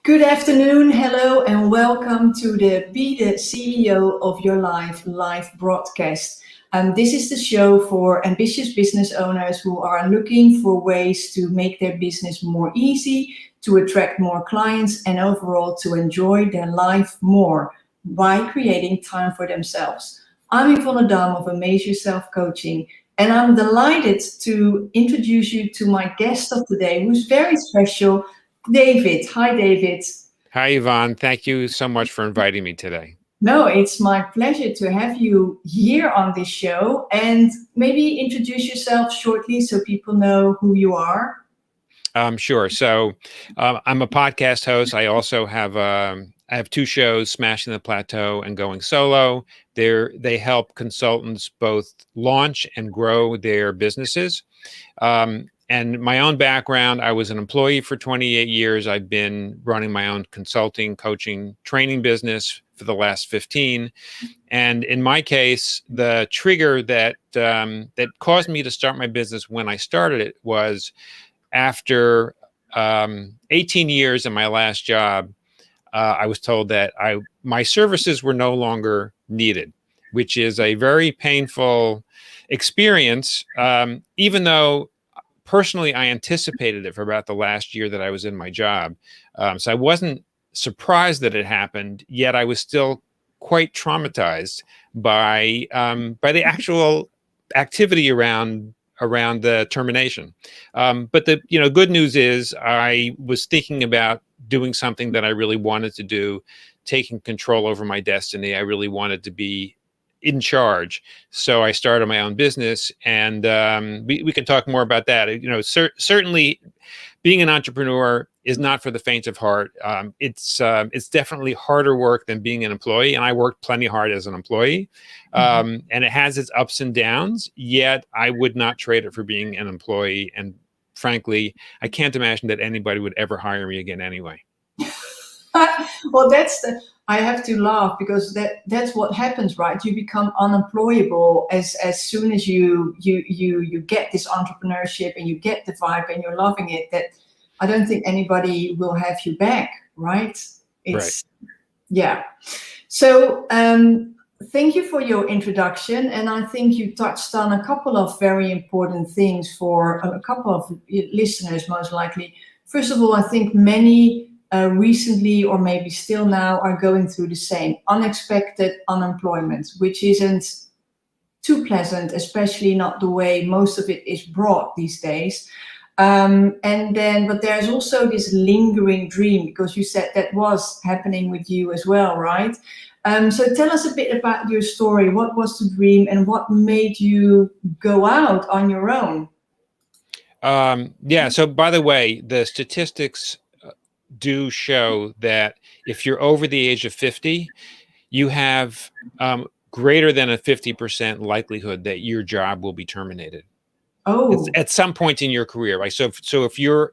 Good afternoon, hello, and welcome to the Be the CEO of Your Life live broadcast. This is the show for ambitious business owners who are looking for ways to make their business more easy, to attract more clients, and overall to enjoy their life more by creating time for themselves. I'm Yvonne Dam of Amazing Self Coaching, and I'm delighted to introduce you to my guest of today, who's very special. David. Hi, David. Hi, Yvonne. Thank you so much for inviting me today. No, it's my pleasure to have you here on this show, and maybe introduce yourself shortly so people know who you are. Sure. I'm a podcast host. I also have I have two shows, Smashing the Plateau and Going Solo. They help consultants both launch and grow their businesses. And my own background, I was an employee for 28 years. I've been running my own consulting, coaching, training business for the last 15. And in my case, the trigger that caused me to start my business when I started it was after 18 years in my last job. I was told that my services were no longer needed, which is a very painful experience, even though personally, I anticipated it for about the last year that I was in my job. So I wasn't surprised that it happened, yet I was still quite traumatized by the actual activity around the termination. But the good news is I was thinking about doing something that I really wanted to do, taking control over my destiny. I really wanted to be in charge. So I started my own business, and we can talk more about that. Certainly being an entrepreneur is not for the faint of heart. It's definitely harder work than being an employee. And I worked plenty hard as an employee, and it has its ups and downs, yet I would not trade it for being an employee. And frankly, I can't imagine that anybody would ever hire me again anyway. Well, I have to laugh because that's what happens, right? You become unemployable as soon as you get this entrepreneurship and you get the vibe and you're loving it. That I don't think anybody will have you back, right? Right. Yeah. So thank you for your introduction, and I think you touched on a couple of very important things for a couple of listeners, most likely. First of all, I think many recently, or maybe still now, are going through the same unexpected unemployment, which isn't too pleasant, especially not the way most of it is brought these days. But there's also this lingering dream, because you said that was happening with you as well, right? So tell us a bit about your story. What was the dream and what made you go out on your own? So by the way, the statistics do show that if you're over the age of 50, you have greater than a 50% likelihood that your job will be terminated. Oh, at some point in your career, right? So if you're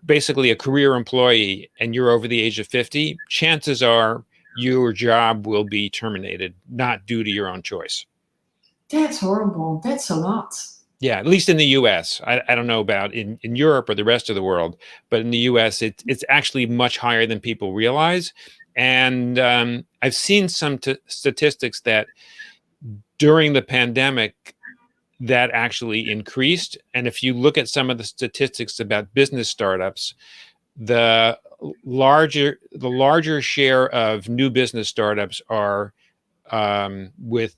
basically a career employee and you're over the age of 50, chances are your job will be terminated, not due to your own choice. that's horrible. That's a lot. Yeah, at least in the U.S. I don't know about in Europe or the rest of the world, but in the U.S. it's actually much higher than people realize. And I've seen some statistics that during the pandemic that actually increased. And if you look at some of the statistics about business startups, the larger share of new business startups are with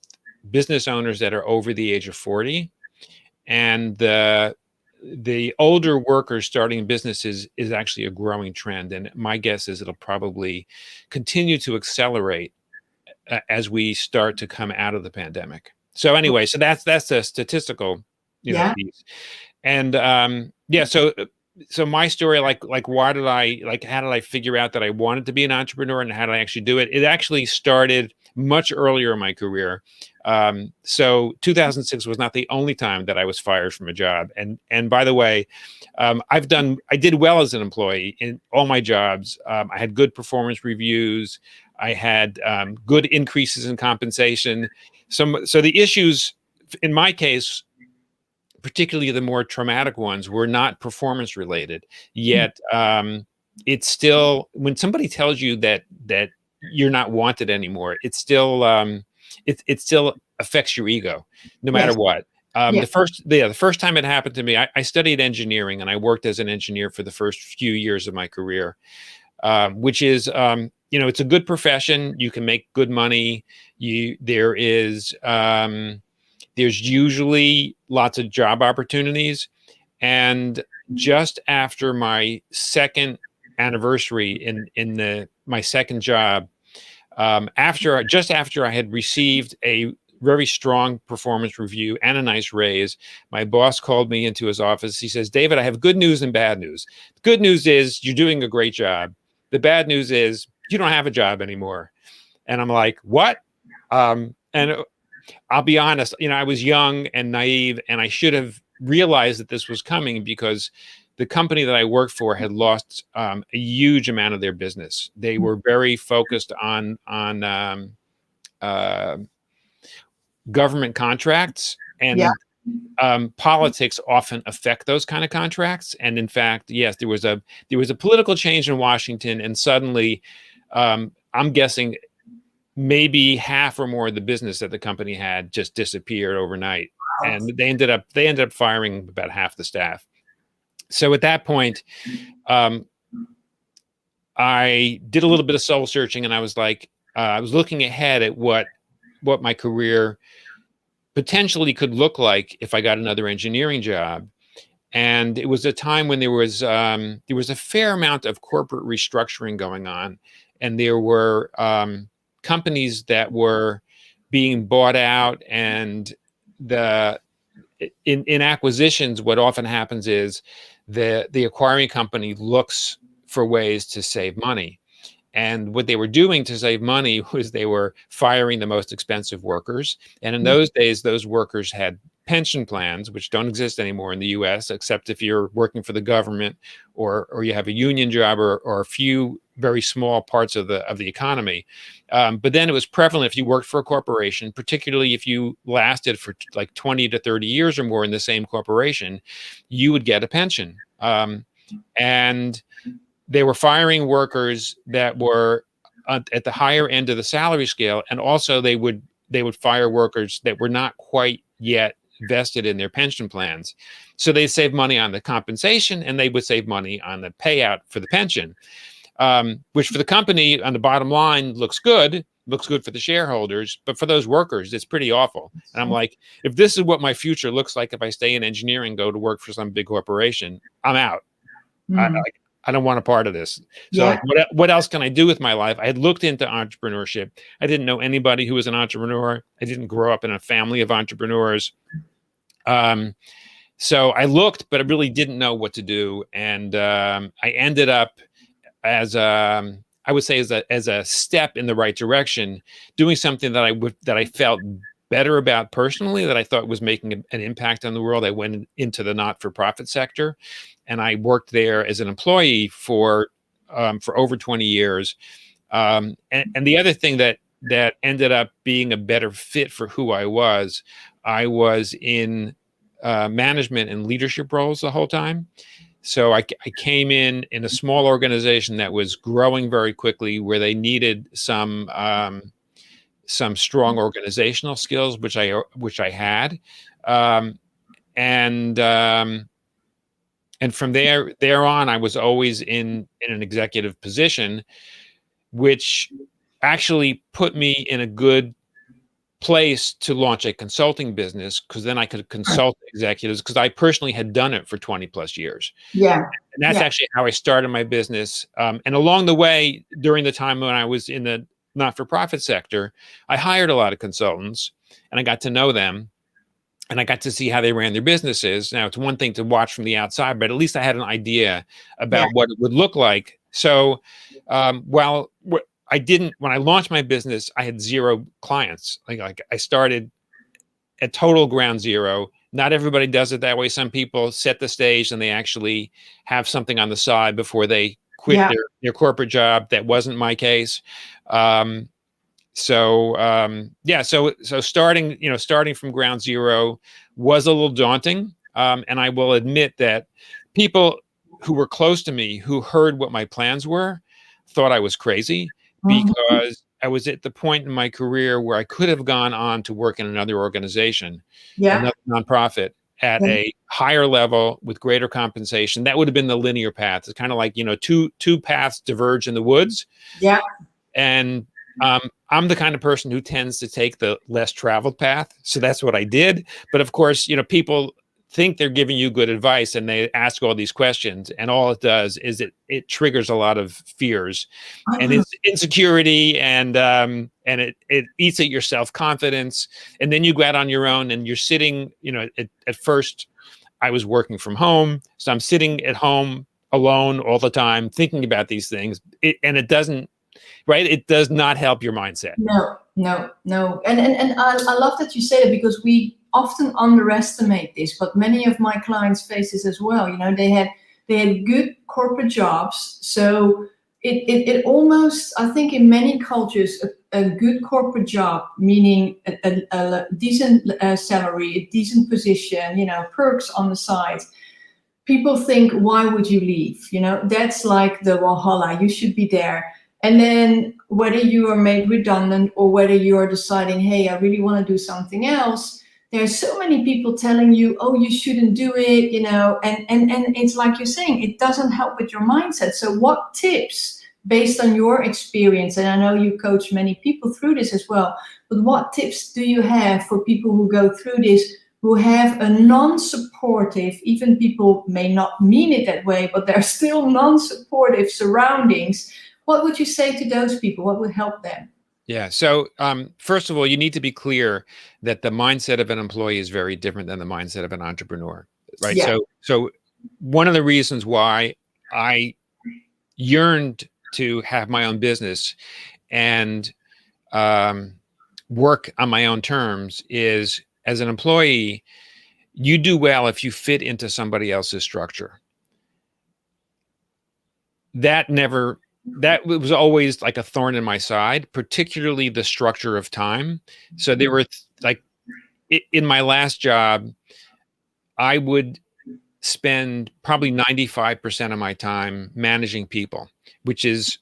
business owners that are over the age of 40. And the older workers starting businesses is actually a growing trend. And my guess is it'll probably continue to accelerate as we start to come out of the pandemic. So anyway, so that's a statistical, Yeah. piece. And so my story, how did I figure out that I wanted to be an entrepreneur and how did I actually do it? It actually started much earlier in my career. So 2006 was not the only time that I was fired from a job. And by the way, I did well as an employee in all my jobs. I had good performance reviews. I had good increases in compensation. So the issues in my case, particularly the more traumatic ones, were not performance related. Yet it's still, when somebody tells you that you're not wanted anymore, it's still it still affects your ego, no matter Yes. what. Yeah. The first time it happened to me, I studied engineering, and I worked as an engineer for the first few years of my career, which is, it's a good profession. You can make good money. There's usually lots of job opportunities. And just after my second anniversary in my second job, just after I had received a very strong performance review and a nice raise, my boss called me into his office. He says, "David, I have good news and bad news. The good news is you're doing a great job. The bad news is you don't have a job anymore." And I'm like, "What?" And I'll be honest, I was young and naive, and I should have realized that this was coming, because the company that I worked for had lost a huge amount of their business. They were very focused on government contracts, and politics often affect those kind of contracts. And in fact, yes, there was a political change in Washington, and suddenly, I'm guessing maybe half or more of the business that the company had just disappeared overnight, and they ended up firing about half the staff. So at that point, I did a little bit of soul searching, and I was like, I was looking ahead at what my career potentially could look like if I got another engineering job. And it was a time when there was a fair amount of corporate restructuring going on, and there were companies that were being bought out. And in acquisitions, what often happens is the acquiring company looks for ways to save money. And what they were doing to save money was they were firing the most expensive workers. And in those days, those workers had pension plans, which don't exist anymore in the US, except if you're working for the government, or you have a union job, or a few very small parts of the economy. But then it was prevalent if you worked for a corporation, particularly if you lasted for like 20 to 30 years or more in the same corporation, you would get a pension. And they were firing workers that were at the higher end of the salary scale, and also they would fire workers that were not quite yet vested in their pension plans. So they save money on the compensation, and they would save money on the payout for the pension, which for the company on the bottom line looks good for the shareholders, but for those workers, it's pretty awful. And I'm like, if this is what my future looks like if I stay in engineering, go to work for some big corporation, I'm out. I don't want a part of this. So like, what else can I do with my life? I had looked into entrepreneurship. I didn't know anybody who was an entrepreneur. I didn't grow up in a family of entrepreneurs. So I looked, but I really didn't know what to do. And I ended up as I would say as a step in the right direction, doing something that I felt better about personally, that I thought was making an impact on the world. I went into the not-for-profit sector, and I worked there as an employee for over 20 years. And the other thing that ended up being a better fit for who I was in management and leadership roles the whole time. So I came in a small organization that was growing very quickly, where they needed some strong organizational skills, which I had, and from there on, I was always in an executive position, which actually put me in a good place to launch a consulting business, because then I could consult executives, because I personally had done it for 20 plus years. Yeah. And that's actually how I started my business. And along the way, during the time when I was in the not-for-profit sector, I hired a lot of consultants, and I got to know them, and I got to see how they ran their businesses. Now, it's one thing to watch from the outside, but at least I had an idea about what it would look like. So when I launched my business, I had zero clients. Like I started at total ground zero. Not everybody does it that way. Some people set the stage and they actually have something on the side before they quit their corporate job. That wasn't my case. So starting from ground zero was a little daunting. And I will admit that people who were close to me, who heard what my plans were, thought I was crazy Mhm. because I was at the point in my career where I could have gone on to work in another organization, Yeah. another nonprofit at Yeah. a higher level with greater compensation. That would have been the linear path. It's kind of like, two paths diverge in the woods. Yeah. And I'm the kind of person who tends to take the less traveled path. So that's what I did. But of course, people think they're giving you good advice and they ask all these questions. And all it does is it triggers a lot of fears I and know. it's insecurity and it eats at your self-confidence. And then you go out on your own and you're sitting, at first I was working from home. So I'm sitting at home alone all the time thinking about these things. And it doesn't, right? It does not help your mindset. No, no, no. And I love that you say that, because we often underestimate this, but many of my clients face this as well. They had good corporate jobs. So it almost, I think in many cultures, a good corporate job, meaning a decent salary, a decent position, perks on the side. People think, why would you leave? That's like the Valhalla, you should be there. And then whether you are made redundant or whether you are deciding, hey, I really want to do something else, there's so many people telling you, oh, you shouldn't do it, and it's like you're saying, it doesn't help with your mindset. So what tips, based on your experience, and I know you coach many people through this as well, but what tips do you have for people who go through this, who have a non-supportive, even people may not mean it that way, but they're still non-supportive surroundings? What would you say to those people? What would help them? Yeah. So, first of all, you need to be clear that the mindset of an employee is very different than the mindset of an entrepreneur, right? Yeah. So one of the reasons why I yearned to have my own business and work on my own terms is, as an employee, you do well if you fit into somebody else's structure. That was always like a thorn in my side, particularly the structure of time. So there were in my last job, I would spend probably 95% of my time managing people, which is,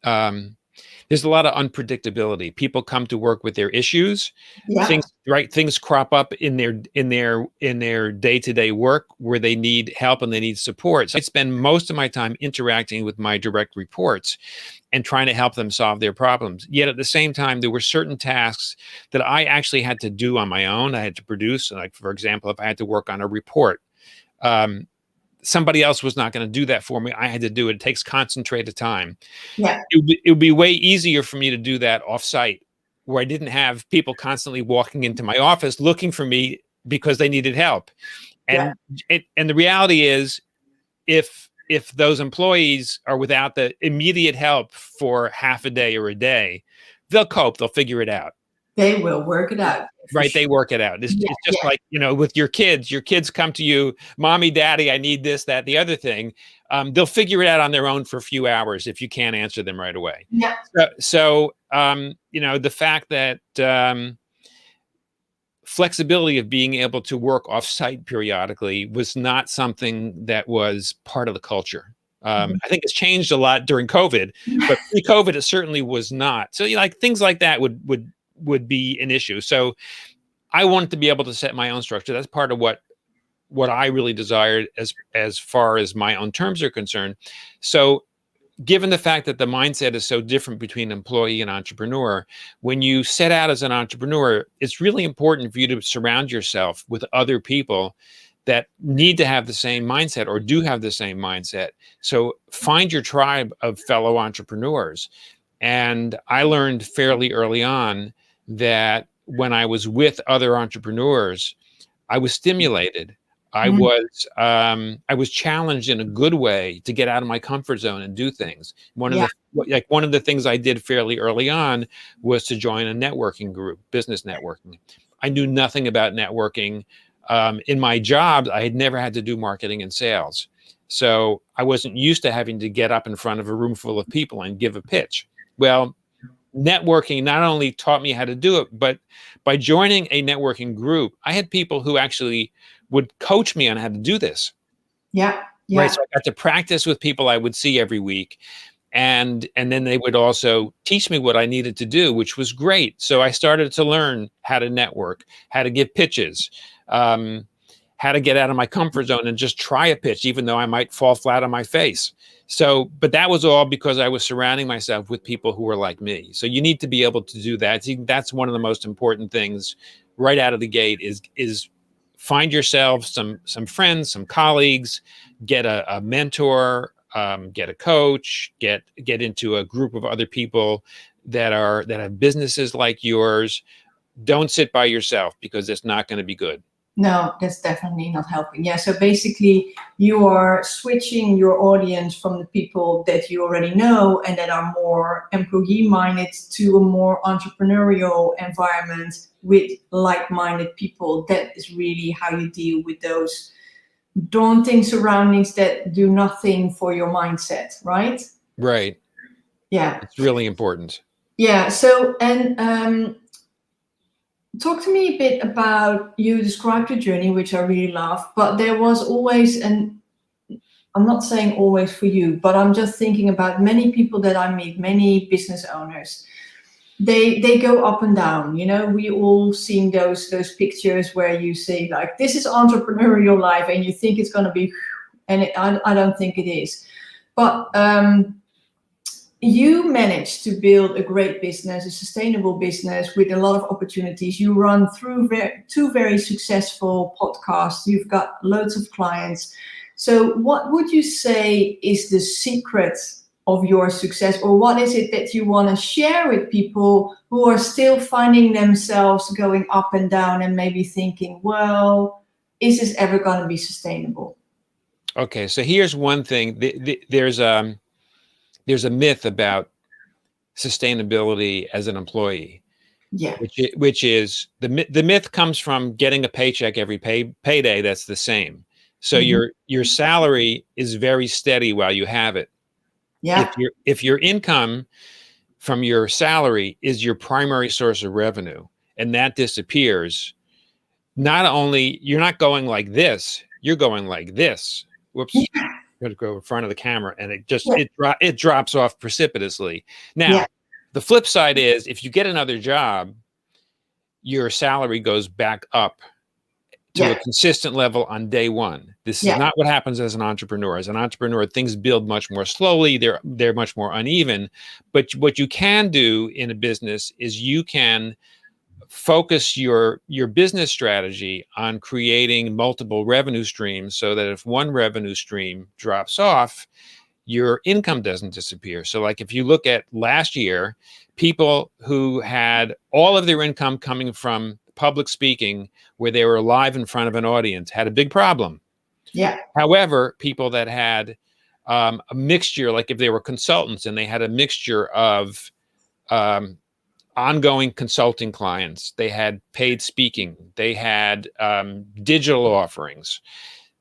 there's a lot of unpredictability. People come to work with their issues. Yeah. Things crop up in their day-to-day work where they need help and they need support. So I spend most of my time interacting with my direct reports and trying to help them solve their problems. Yet at the same time, there were certain tasks that I actually had to do on my own. I had to produce, like, for example, if I had to work on a report, somebody else was not going to do that for me. I had to do it. It takes concentrated time. Yeah. It would be way easier for me to do that offsite, where I didn't have people constantly walking into my office looking for me because they needed help. And the reality is, if those employees are without the immediate help for half a day or a day, they'll cope. They'll figure it out. They will work it out. Right. They work it out. It's just like, with your kids come to you, mommy, daddy, I need this, that, the other thing. They'll figure it out on their own for a few hours if you can't answer them right away. Yeah. So the fact that flexibility of being able to work off-site periodically was not something that was part of the culture. I think it's changed a lot during COVID, but pre-COVID, it certainly was not. So things like that would be an issue. So I wanted to be able to set my own structure. That's part of what I really desired as far as my own terms are concerned. So given the fact that the mindset is so different between employee and entrepreneur, when you set out as an entrepreneur, it's really important for you to surround yourself with other people that need to have the same mindset or do have the same mindset. So find your tribe of fellow entrepreneurs. And I learned fairly early on that when I was with other entrepreneurs, I was stimulated. I was challenged in a good way to get out of my comfort zone and do things. One of the things I did fairly early on was to join a networking group, business networking. I knew nothing about networking. In my job, I had never had to do marketing and sales. So I wasn't used to having to get up in front of a room full of people and give a pitch. Well, networking not only taught me how to do it, but by joining a networking group, I had people who actually would coach me on how to do this. Yeah. right? Yeah. So I got to practice with people I would see every week. And then they would also teach me what I needed to do, which was great. So I started to learn how to network, how to give pitches, um, how to get out of my comfort zone and just try a pitch, even though I might fall flat on my face. So, but that was all because I was surrounding myself with people who were like me. So you need to be able to do that. See, that's one of the most important things right out of the gate is find yourself some friends, some colleagues, get a mentor, get a coach, get into a group of other people that have businesses like yours. Don't sit by yourself because it's not going to be good. No, that's definitely not helping. Yeah, so basically you are switching your audience from the people that you already know and that are more employee minded to a more entrepreneurial environment with like-minded people. That is really how you deal with those daunting surroundings that do nothing for your mindset, right? Right. Yeah. It's really important. Yeah. So, and talk to me a bit about, you described your journey, which I really love, but there was always, and I'm not saying always for you, but I'm just thinking about many people that I meet, many business owners. They go up and down. You know, we all seen those pictures where you say like, this is entrepreneurial life, and you think it's gonna be, and I don't think it is. But you managed to build a great business, a sustainable business with a lot of opportunities. You run through two very successful podcasts. You've got loads of clients. So what would you say is the secret of your success, or what is it that you want to share with people who are still finding themselves going up and down and maybe thinking, well, is this ever going to be sustainable? Okay, so here's one thing. There's a myth about sustainability as an employee, Yeah. which is the myth comes from getting a paycheck every payday that's the same. So Mhm. your salary is very steady while you have it. Yeah. If your income from your salary is your primary source of revenue and that disappears, not only you're not going like this, you're going like this. Whoops. Got to go in front of the camera, and Yeah. it drops off precipitously. Yeah. Now, the flip side is if you get another job, your salary goes back up to a Yeah. consistent level on day one. This is Yeah. not what happens as an entrepreneur. As an entrepreneur, things build much more slowly. They're much more uneven. But what you can do in a business is you can focus your business strategy on creating multiple revenue streams so that if one revenue stream drops off, your income doesn't disappear. So like if you look at last year, people who had all of their income coming from public speaking where they were live in front of an audience had a big problem. Yeah. However, people that had a mixture, like if they were consultants and they had a mixture of um, ongoing consulting clients, they had paid speaking, they had digital offerings,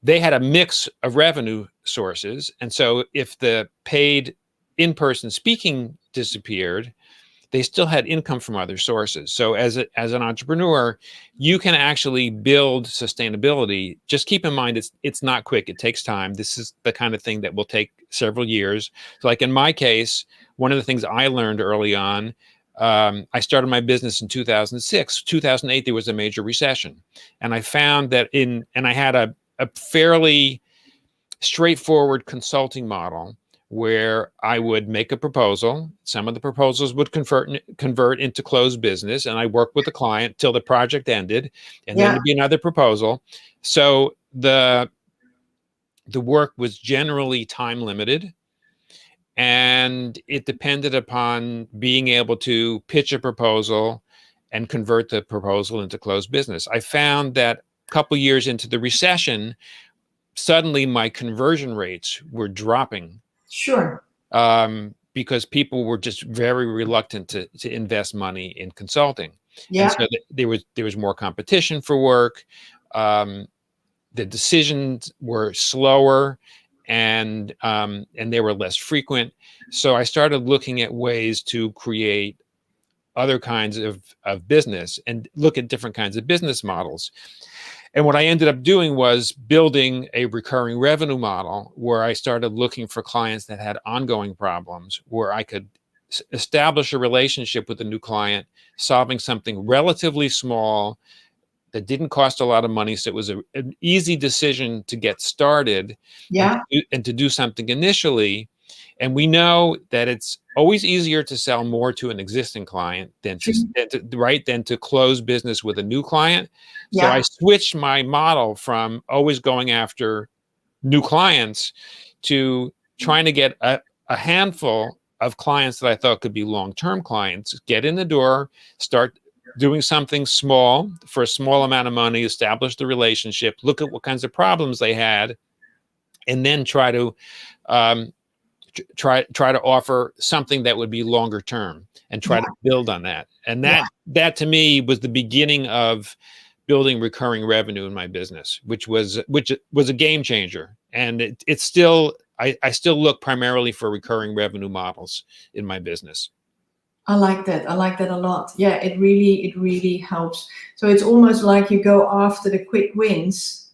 they had a mix of revenue sources. And so if the paid in-person speaking disappeared, they still had income from other sources. So as an entrepreneur, you can actually build sustainability. Just keep in mind, it's not quick. It takes time. This is the kind of thing that will take several years. So like in my case, one of the things I learned early on, I started my business in 2006. 2008, there was a major recession. And I found that and I had a fairly straightforward consulting model where I would make a proposal. Some of the proposals would convert into closed business, and I worked with the client till the project ended, and then Yeah. there'd be another proposal. So the work was generally time limited, and it depended upon being able to pitch a proposal and convert the proposal into closed business. I found that a couple years into the recession, suddenly my conversion rates were dropping Sure. because people were just very reluctant to invest money in consulting, and Yeah. so there was more competition for work. Um, the decisions were slower, and they were less frequent. So I started looking at ways to create other kinds of business and look at different kinds of business models. And what I ended up doing was building a recurring revenue model where I started looking for clients that had ongoing problems, where I could establish a relationship with a new client, solving something relatively small that didn't cost a lot of money. So it was an easy decision to get started Yeah, and to do something initially. And we know that it's always easier to sell more to an existing client true. than to close business with a new client. So I Yeah, switched my model from always going after new clients to trying to get a handful of clients that I thought could be long-term clients, get in the door, start doing something small for a small amount of money, establish the relationship, look at what kinds of problems they had, and then try to um, try to offer something that would be longer term and try yeah, to build on that. And yeah. that to me was the beginning of building recurring revenue in my business, which was a game changer. And it's still I still look primarily for recurring revenue models in my business. I like that. I like that a lot. Yeah, it really helps. So it's almost like you go after the quick wins,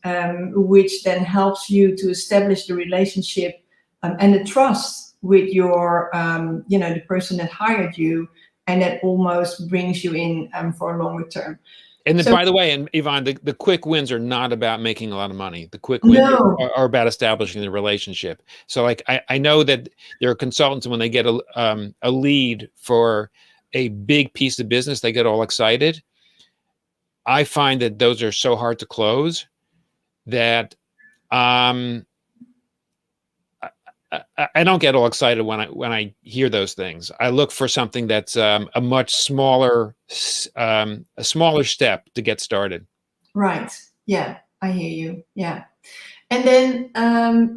which then helps you to establish the relationship and the trust with your, the person that hired you, and that almost brings you in for a longer term. And then, So by the way, and Yvonne, the quick wins are not about making a lot of money. The quick wins no, are about establishing the relationship. So, like, I know that there are consultants, when they get a lead for a big piece of business, they get all excited. I find that those are so hard to close that um, I don't get all excited when I hear those things. I look for something that's a much smaller a smaller step to get started. right. Yeah, I hear you. Yeah. And then,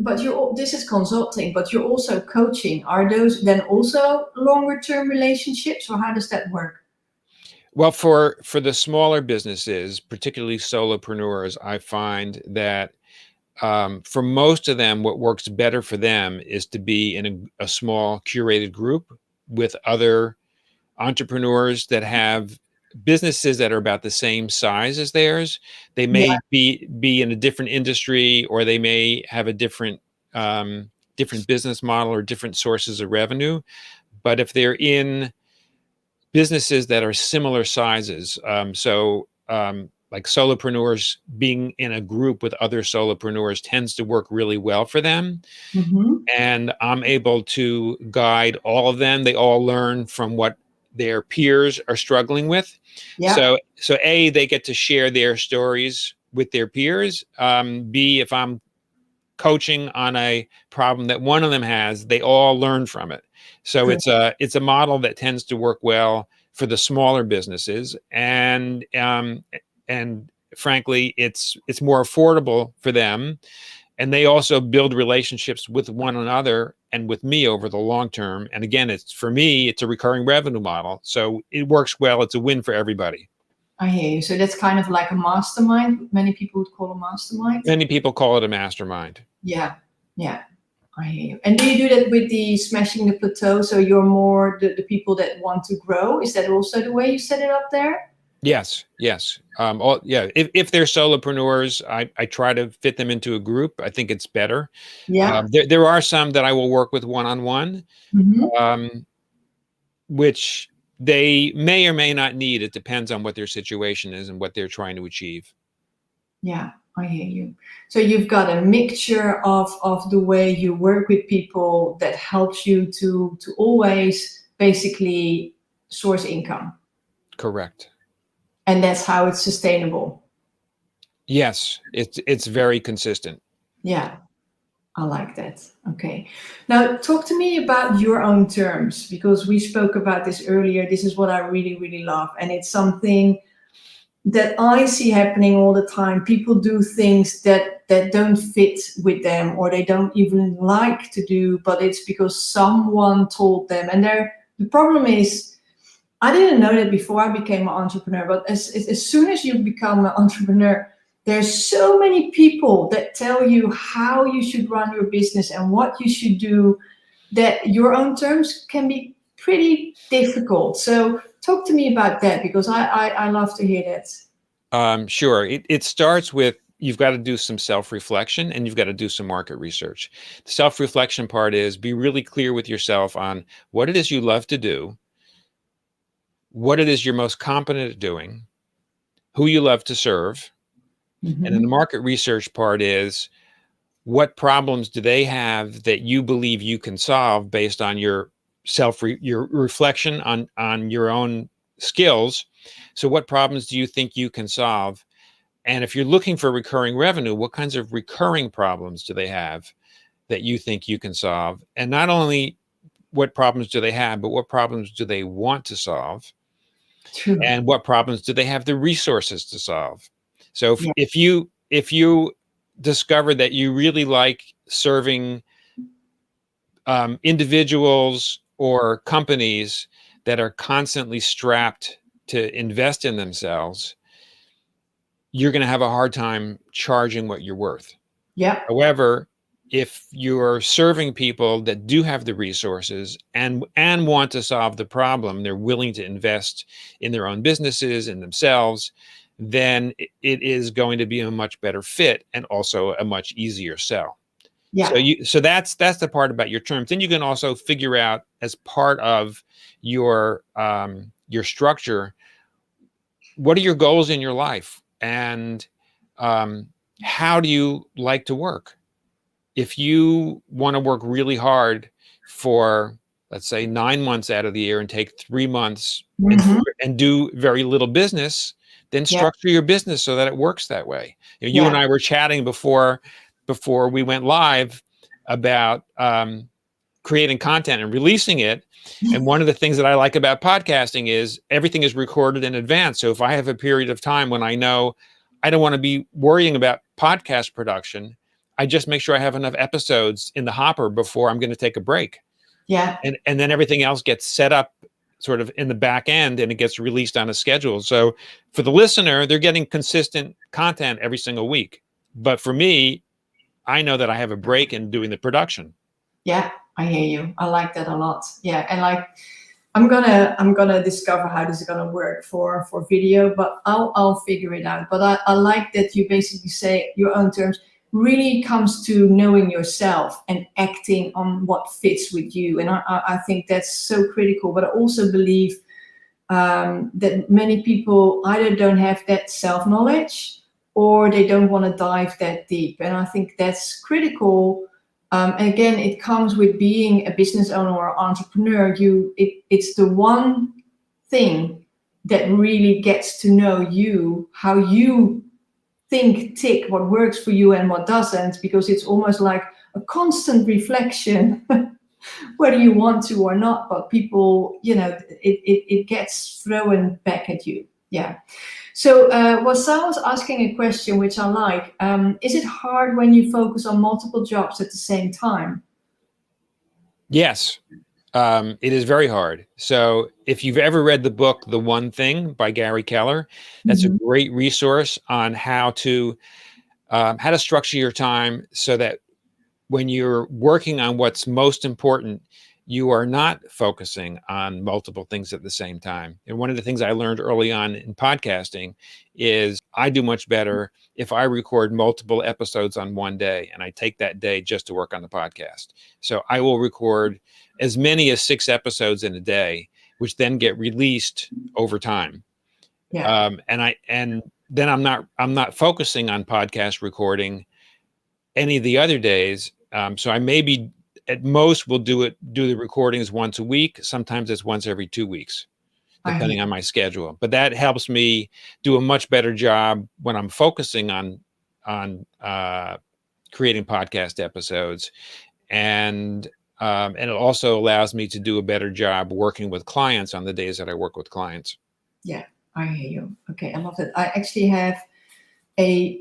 but this is consulting, but you're also coaching. Are those then also longer term relationships, or how does that work? Well, for the smaller businesses, particularly solopreneurs, I find that for most of them, what works better for them is to be in a small curated group with other entrepreneurs that have businesses that are about the same size as theirs. They Yeah. may be in a different industry, or they may have a different business model or different sources of revenue. But if they're in businesses that are similar sizes, like solopreneurs, being in a group with other solopreneurs tends to work really well for them. Hmm. And I'm able to guide all of them. They all learn from what their peers are struggling with. Yeah. So A, they get to share their stories with their peers. B, if I'm coaching on a problem that one of them has, they all learn from it. So Good. it's a model that tends to work well for the smaller businesses, and frankly, it's more affordable for them, and they also build relationships with one another and with me over the long term. And again, it's for me, it's a recurring revenue model, so it works well. It's a win for everybody. I hear you. So that's kind of like a mastermind. Many people would call a mastermind. Many people call it a mastermind. Yeah. Yeah. I hear you. And do you do that with the smashing the plateau? So you're more the people that want to grow. Is that also the way you set it up there? Yes, yes. Yeah. If they're solopreneurs, I try to fit them into a group. I think it's better. Yeah. There are some that I will work with one-on-one, Hmm. um, which they may or may not need. It depends on what their situation is and what they're trying to achieve. Yeah, I hear you. So you've got a mixture of the way you work with people that helps you to always basically source income. Correct. And that's how it's sustainable. Yes, it's very consistent. Yeah, I like that. Okay. Now talk to me about your own terms, because we spoke about this earlier. This is what I really, really love. And it's something that I see happening all the time. People do things that don't fit with them, or they don't even like to do, but it's because someone told them. And the problem is, I didn't know that before I became an entrepreneur, but as soon as you become an entrepreneur, there's so many people that tell you how you should run your business and what you should do, that your own terms can be pretty difficult. So talk to me about that, because I love to hear that. Sure. It starts with you've got to do some self-reflection and you've got to do some market research. The self-reflection part is be really clear with yourself on what it is you love to do, what it is you're most competent at doing, who you love to serve. And then the Mm-hmm. market research part is what problems do they have that you believe you can solve based on your your reflection on your own skills. So what problems do you think you can solve? And if you're looking for recurring revenue, what kinds of recurring problems do they have that you think you can solve? And not only what problems do they have, but what problems do they want to solve? True. And what problems do they have the resources to solve? So Yeah. if you discover that you really like serving individuals or companies that are constantly strapped to invest in themselves, you're going to have a hard time charging what you're worth. Yeah. However, if you're serving people that do have the resources and want to solve the problem, they're willing to invest in their own businesses, in themselves, then it is going to be a much better fit and also a much easier sell. Yeah. So that's the part about your terms. Then you can also figure out as part of your structure, what are your goals in your life and how do you like to work? If you want to work really hard for, let's say, 9 months out of the year and take 3 months Mm-hmm. and do very little business, then Yeah. structure your business so that it works that way. You and Yeah. I were chatting before we went live about creating content and releasing it. And one of the things that I like about podcasting is everything is recorded in advance. So if I have a period of time when I know I don't want to be worrying about podcast production, I just make sure I have enough episodes in the hopper before I'm going to take a break. Yeah. And then everything else gets set up sort of in the back end and it gets released on a schedule. So for the listener, they're getting consistent content every single week. But for me, I know that I have a break in doing the production. Yeah. I hear you. I like that a lot. Yeah. And like, I'm gonna discover how this is gonna work for video, but I'll figure it out. But I like that you basically say your own terms really comes to knowing yourself and acting on what fits with you. And I think that's so critical. But I also believe that many people either don't have that self-knowledge or they don't want to dive that deep. And I think that's critical. And again, it comes with being a business owner or entrepreneur. It's the one thing that really gets to know you, how you think, tick, what works for you and what doesn't, because it's almost like a constant reflection, whether you want to or not. But people, it gets thrown back at you. Yeah. So Wassam was asking a question which I like. Is it hard when you focus on multiple jobs at the same time? Yes, it is very hard. So if you've ever read the book, The One Thing by Gary Keller, that's a great resource on how to structure your time so that when you're working on what's most important, you are not focusing on multiple things at the same time. And one of the things I learned early on in podcasting is I do much better if I record multiple episodes on one day and I take that day just to work on the podcast. So I will record as many as 6 episodes in a day, which then get released over time. Yeah. And then I'm not focusing on podcast recording any of the other days. So I maybe at most will do the recordings once a week. Sometimes it's once every 2 weeks, depending on my schedule. But that helps me do a much better job when I'm focusing on creating podcast episodes, and it also allows me to do a better job working with clients on the days that I work with clients. Yeah, I hear you. Okay, I love it. I actually have a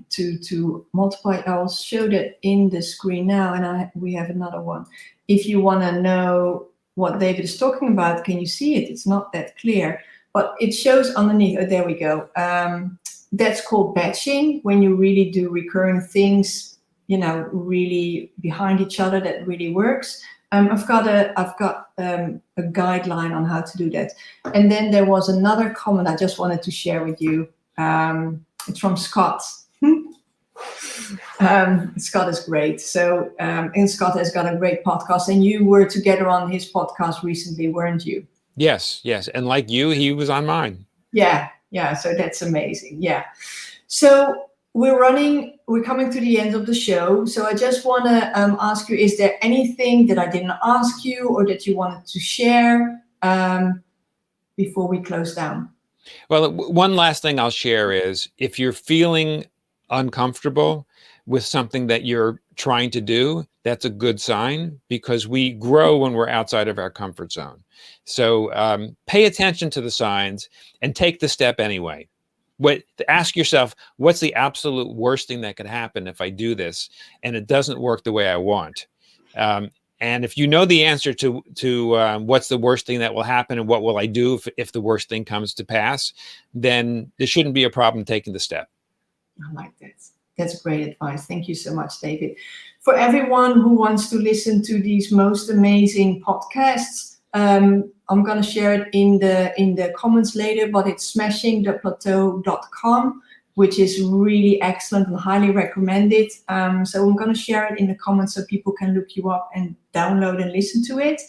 to multiply. I'll show that in the screen now, and we have another one. If you want to know what David is talking about, can you see it? It's not that clear, but it shows underneath. Oh, there we go. That's called batching, when you really do recurring things, really behind each other. That really works. I've got a guideline on how to do that. And then there was another comment I just wanted to share with you. It's from Scott. Scott is great. So, and Scott has got a great podcast, and you were together on his podcast recently, weren't you? Yes, yes. And like you, he was on mine. Yeah, yeah. So that's amazing. Yeah. So we're coming to the end of the show. So I just want to ask you, is there anything that I didn't ask you or that you wanted to share before we close down? Well, one last thing I'll share is if you're feeling uncomfortable with something that you're trying to do, that's a good sign, because we grow when we're outside of our comfort zone. So pay attention to the signs and take the step anyway. Ask yourself, what's the absolute worst thing that could happen if I do this and it doesn't work the way I want? And if you know the answer to what's the worst thing that will happen and what will I do if the worst thing comes to pass, then there shouldn't be a problem taking the step. I like that. That's great advice. Thank you so much, David. For everyone who wants to listen to these most amazing podcasts, I'm going to share it in the comments later, but it's smashingtheplateau.com, which is really excellent and highly recommended. So I'm going to share it in the comments so people can look you up and download and listen to it.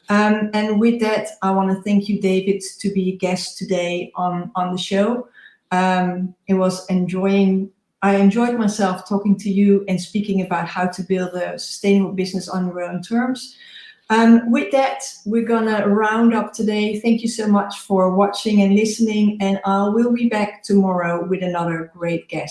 And with that, I want to thank you, David, to be a guest today on the show. I enjoyed myself talking to you and speaking about how to build a sustainable business on your own terms. With that, we're gonna round up today. Thank you so much for watching and listening, and I will be back tomorrow with another great guest.